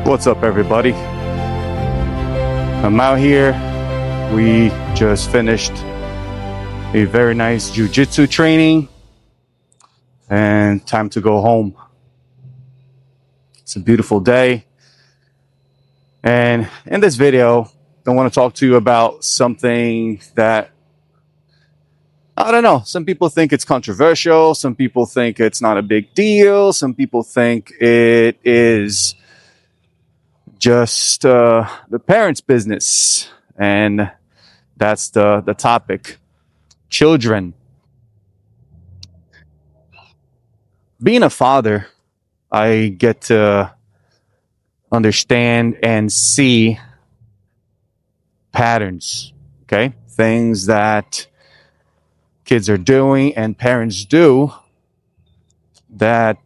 What's up, everybody? I'm out here. We just finished a very nice jiu-jitsu training and time to go home. It's a beautiful day. And in this video, I want to talk to you about something that, I don't know, some people think it's controversial. Some people think it's not a big deal. Some people think it is just the parents' business, and that's the topic. Children. Being a father, I get to understand and see patterns, okay? Things that kids are doing and parents do that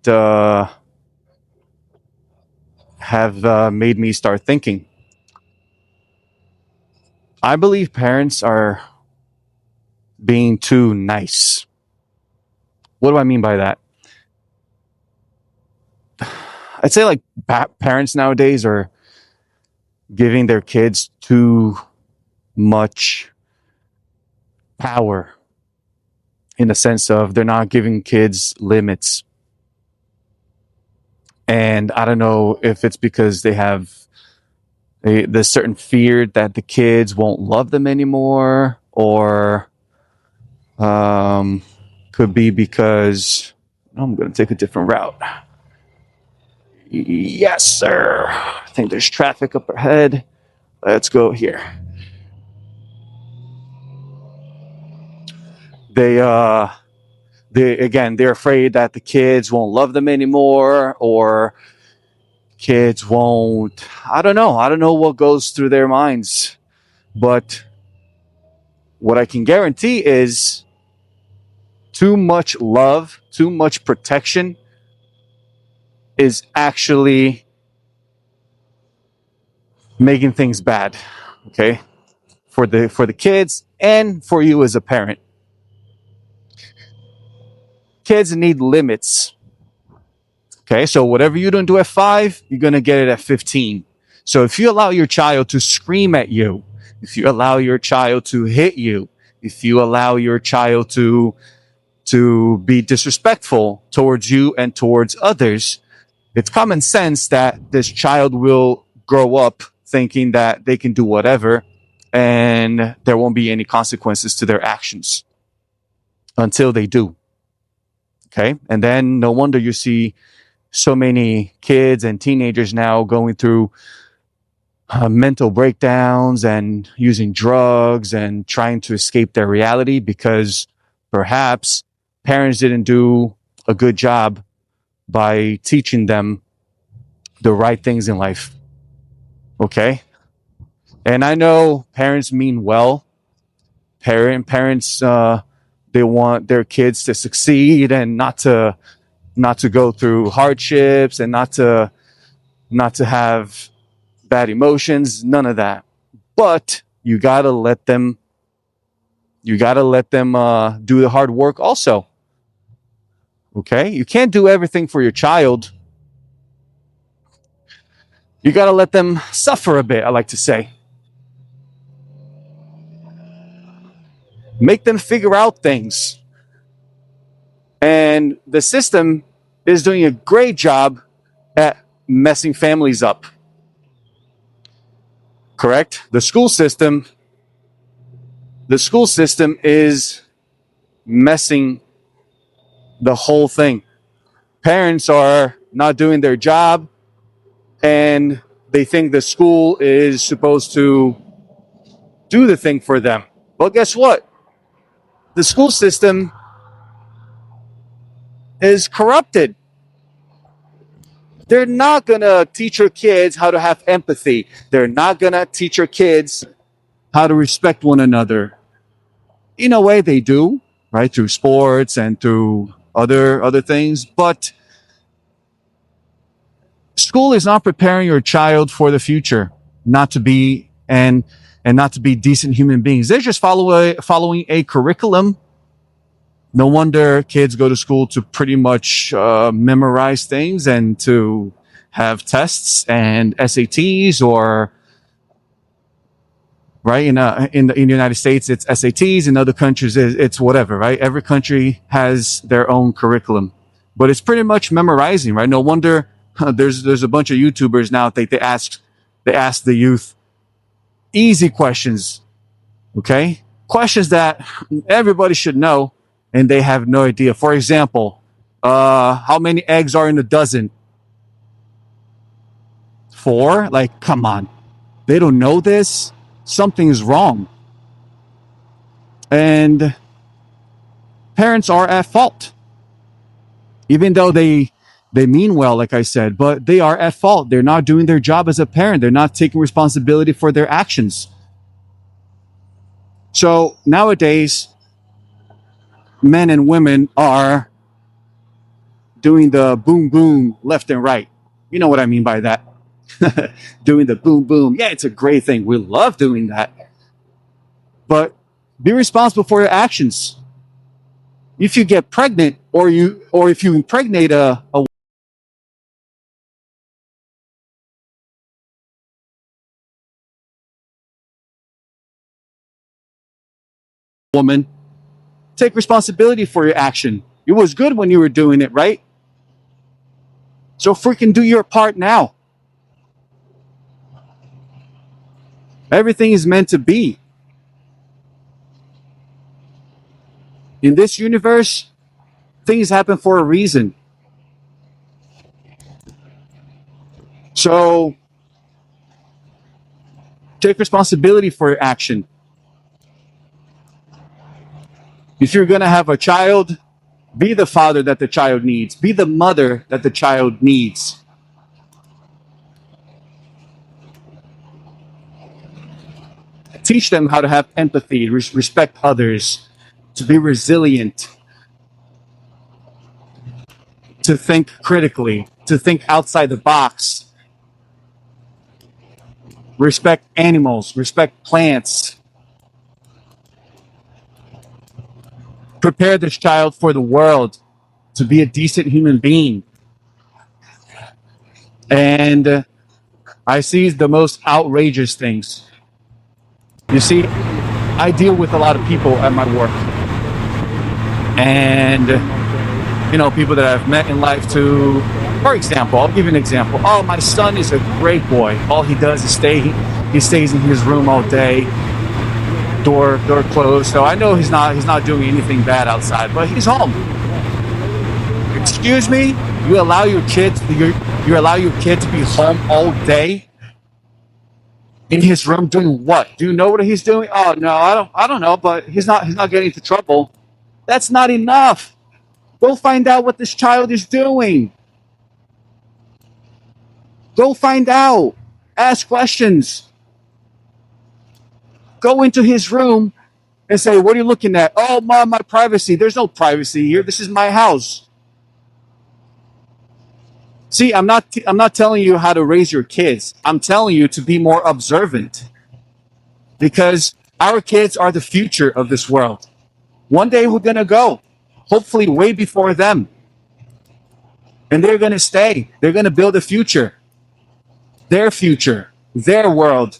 have made me start thinking. I believe parents are being too nice. What do I mean by that? I'd say like parents nowadays are giving their kids too much power, in the sense of they're not giving kids limits. And I don't know if it's because they have this certain fear that the kids won't love them anymore, or could be because I'm going to take a different route. Yes, sir. I think there's traffic up ahead. Let's go here. They're afraid that the kids won't love them anymore, or kids won't, I don't know what goes through their minds. But what I can guarantee is too much love, too much protection is actually making things bad, okay? For the kids and for you as a parent. Kids need limits. Okay, so whatever you don't do at 5, you're going to get it at 15. So if you allow your child to scream at you, if you allow your child to hit you, if you allow your child to be disrespectful towards you and towards others, it's common sense that this child will grow up thinking that they can do whatever and there won't be any consequences to their actions until they do. Okay, and then no wonder you see so many kids and teenagers now going through mental breakdowns and using drugs and trying to escape their reality because perhaps parents didn't do a good job by teaching them the right things in life. Okay? And I know parents mean well. Parents they want their kids to succeed and not to go through hardships and not to have bad emotions, none of that. But you gotta let them do the hard work also. Okay? You can't do everything for your child. You gotta let them suffer a bit, I like to say. Make them figure out things. And the system is doing a great job at messing families up. Correct? The school system is messing the whole thing. Parents are not doing their job, and they think the school is supposed to do the thing for them. Well, guess what? The school system is corrupted. They're not going to teach your kids how to have empathy. They're not going to teach your kids how to respect one another. In a way, they do, right? Through sports and through other things. But school is not preparing your child for the future. not to be and not to be decent human beings. They're just following a curriculum. No wonder kids go to school to pretty much memorize things and to have tests and SATs, or right in the United States it's SATs. In other countries it's whatever. Right, every country has their own curriculum, but it's pretty much memorizing. Right, no wonder there's a bunch of YouTubers now that they ask the youth easy questions. Okay, questions that everybody should know, and they have no idea. For example, how many eggs are in a dozen? 4? Like, come on. They don't know this. Something's wrong. And parents are at fault. Even though they mean well, like I said, but they are at fault. They're not doing their job as a parent. They're not taking responsibility for their actions. So nowadays, men and women are doing the boom boom left and right. You know what I mean by that. Doing the boom boom. Yeah, it's a great thing. We love doing that. But be responsible for your actions. If you get pregnant, or if you impregnate a woman, take responsibility for your action. It was good when you were doing it, right? So freaking do your part now. Everything is meant to be. In this universe, things happen for a reason. So take responsibility for your action. If you're going to have a child, be the father that the child needs. Be the mother that the child needs. Teach them how to have empathy, respect others, to be resilient, to think critically, to think outside the box. Respect animals, respect plants. Prepare this child for the world, to be a decent human being. And I see the most outrageous things. You see, I deal with a lot of people at my work. And, people that I've met in life too. For example, I'll give you an example. Oh, my son is a great boy. All he does is he stays in his room all day, door closed. So I know he's not doing anything bad outside, but he's home. Excuse me? You allow your kid to be home all day in his room doing what? Do you know what he's doing? Oh no, I don't know, but he's not getting into trouble. That's not enough. Go find out what this child is doing. Go find out. Ask questions. Go into his room and say, "What are you looking at?" "Oh, Mom, my privacy." There's no privacy here. This is my house. See, I'm not telling you how to raise your kids. I'm telling you to be more observant. Because our kids are the future of this world. One day we're going to go. Hopefully way before them. And they're going to stay. They're going to build a future. Their world.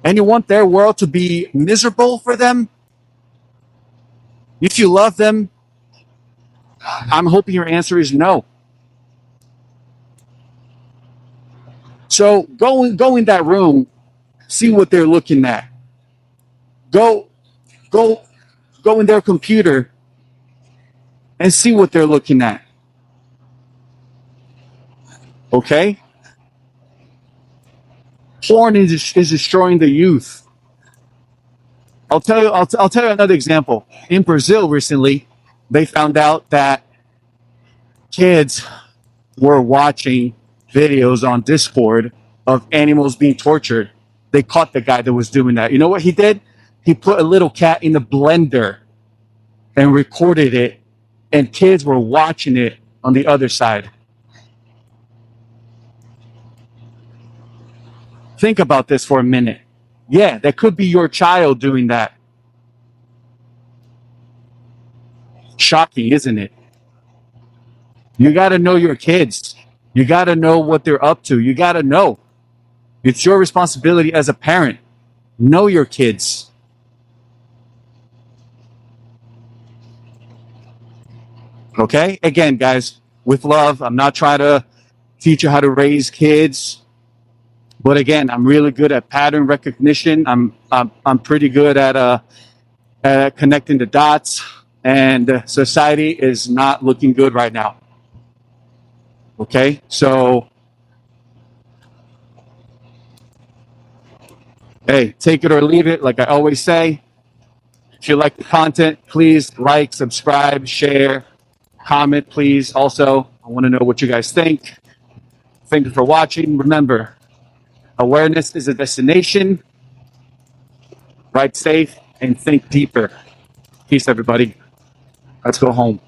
And you want their world to be miserable for them? If you love them, I'm hoping your answer is no. So go in that room, see what they're looking at. Go in their computer and see what they're looking at. Okay? Porn is destroying the youth. I'll tell you another example. In Brazil recently, they found out that kids were watching videos on Discord of animals being tortured. They caught the guy that was doing that. You know what he did? He put a little cat in a blender and recorded it, and kids were watching it on the other side. Think about this for a minute. Yeah, that could be your child doing that. Shocking, isn't it? You got to know your kids. You got to know what they're up to. You got to know. It's your responsibility as a parent. Know your kids. Okay? Again, guys, with love, I'm not trying to teach you how to raise kids. But again, I'm really good at pattern recognition. I'm pretty good at connecting the dots. And society is not looking good right now. Okay? So, hey, take it or leave it, like I always say. If you like the content, please like, subscribe, share, comment, please. Also, I want to know what you guys think. Thank you for watching. Remember, awareness is a destination. Ride safe and think deeper. Peace, everybody. Let's go home.